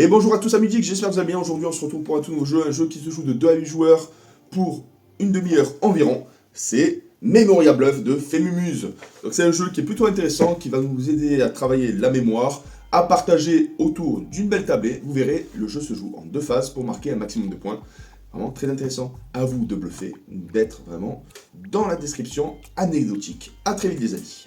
Et bonjour à tous amis geeks, j'espère que vous allez bien. Aujourd'hui on se retrouve pour un tout nouveau jeu, un jeu qui se joue de 2 à 8 joueurs pour une demi-heure environ. C'est Memoria Bluff de Femumuse. Donc c'est un jeu qui est plutôt intéressant, qui va nous aider à travailler la mémoire, à partager autour d'une belle tablée. Vous verrez, le jeu se joue en 2 phases pour marquer un maximum de points. Vraiment très intéressant. À vous de bluffer, d'être vraiment dans la description anecdotique. A très vite les amis.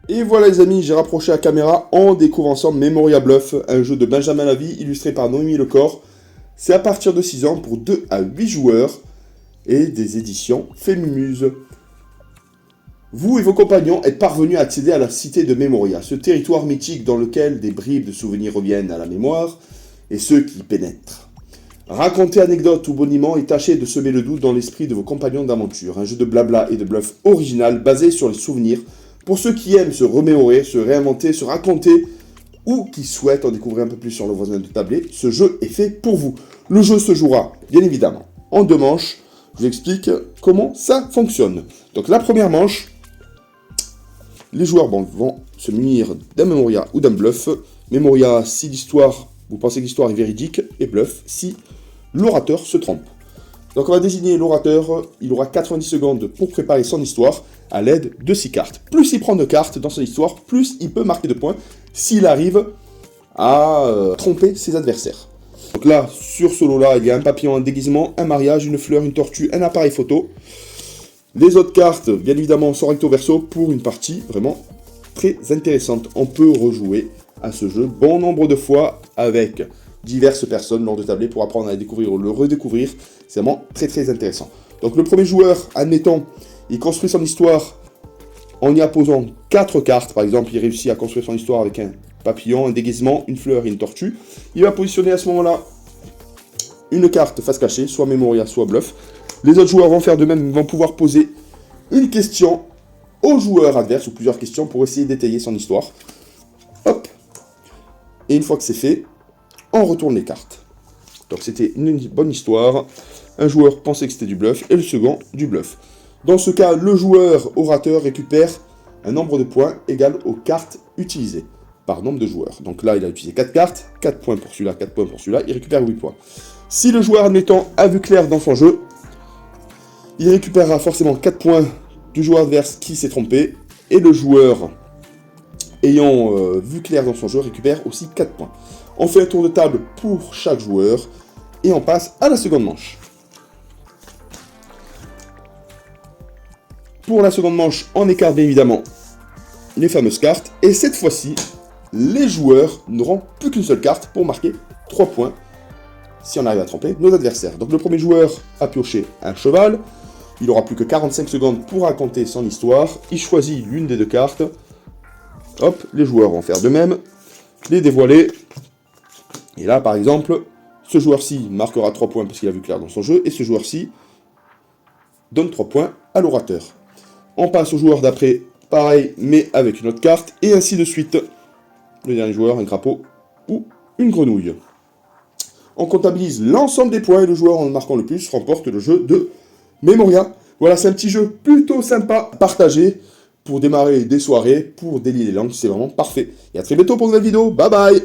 Et voilà les amis, j'ai rapproché la caméra, on découvre ensemble Memoria Bluff, un jeu de Benjamin Lavie, illustré par Noémie Lecor. C'est à partir de 6 ans pour 2 à 8 joueurs et des éditions Femumuse. Vous et vos compagnons êtes parvenus à accéder à la cité de Memoria, ce territoire mythique dans lequel des bribes de souvenirs reviennent à la mémoire et ceux qui y pénètrent. Racontez anecdotes ou boniments et tâchez de semer le doute dans l'esprit de vos compagnons d'aventure. Un jeu de blabla et de bluff original basé sur les souvenirs pour ceux qui aiment se remémorer, se réinventer, se raconter ou qui souhaitent en découvrir un peu plus sur le voisin de tablée. Ce jeu est fait pour vous. Le jeu se jouera, bien évidemment, en 2 manches. Je vous explique comment ça fonctionne. Donc la première manche, les joueurs vont se munir d'un Memoria ou d'un bluff. Memoria si l'histoire, vous pensez que l'histoire est véridique, et bluff si l'orateur se trompe. Donc on va désigner l'orateur, il aura 90 secondes pour préparer son histoire à l'aide de 6 cartes. Plus il prend de cartes dans son histoire, plus il peut marquer de points s'il arrive à tromper ses adversaires. Donc là, sur ce lot-là, il y a un papillon, un déguisement, un mariage, une fleur, une tortue, un appareil photo. Les autres cartes, bien évidemment, sont recto verso pour une partie vraiment très intéressante. On peut rejouer à ce jeu bon nombre de fois avec diverses personnes lors de tablée pour apprendre à découvrir ou le redécouvrir. C'est vraiment très très intéressant. Donc le premier joueur, admettons, il construit son histoire en y apposant 4 cartes. Par exemple, il réussit à construire son histoire avec un papillon, un déguisement, une fleur et une tortue. Il va positionner à ce moment-là une carte face cachée, soit Memoria, soit Bluff. Les autres joueurs vont faire de même, vont pouvoir poser une question au joueur adverse, ou plusieurs questions, pour essayer d'étayer son histoire. Hop. Et une fois que c'est fait, on retourne les cartes. Donc c'était une bonne histoire. Un joueur pensait que c'était du bluff, et le second, du bluff. Dans ce cas, le joueur orateur récupère un nombre de points égal aux cartes utilisées par nombre de joueurs. Donc là, il a utilisé 4 cartes, 4 points pour celui-là, 4 points pour celui-là, il récupère 8 points. Si le joueur, admettons, a vu clair dans son jeu, il récupérera forcément 4 points du joueur adverse qui s'est trompé, et le joueur ayant vu clair dans son jeu récupère aussi 4 points. On fait un tour de table pour chaque joueur, et on passe à la seconde manche. Pour la seconde manche, on écarte bien évidemment les fameuses cartes, et cette fois-ci, les joueurs n'auront plus qu'une seule carte pour marquer 3 points, si on arrive à tromper nos adversaires. Donc le premier joueur a pioché un cheval, il aura plus que 45 secondes pour raconter son histoire, il choisit l'une des 2 cartes, hop, les joueurs vont faire de même, les dévoiler, et là par exemple, ce joueur-ci marquera 3 points parce qu'il a vu clair dans son jeu, et ce joueur-ci donne 3 points à l'orateur. On passe au joueur d'après, pareil, mais avec une autre carte, et ainsi de suite. Le dernier joueur, un crapaud ou une grenouille. On comptabilise l'ensemble des points, et le joueur en marquant le plus remporte le jeu de Memoria. Voilà, c'est un petit jeu plutôt sympa, partagé, pour démarrer des soirées, pour délier les langues, c'est vraiment parfait. Et à très bientôt pour une nouvelle vidéo, bye bye!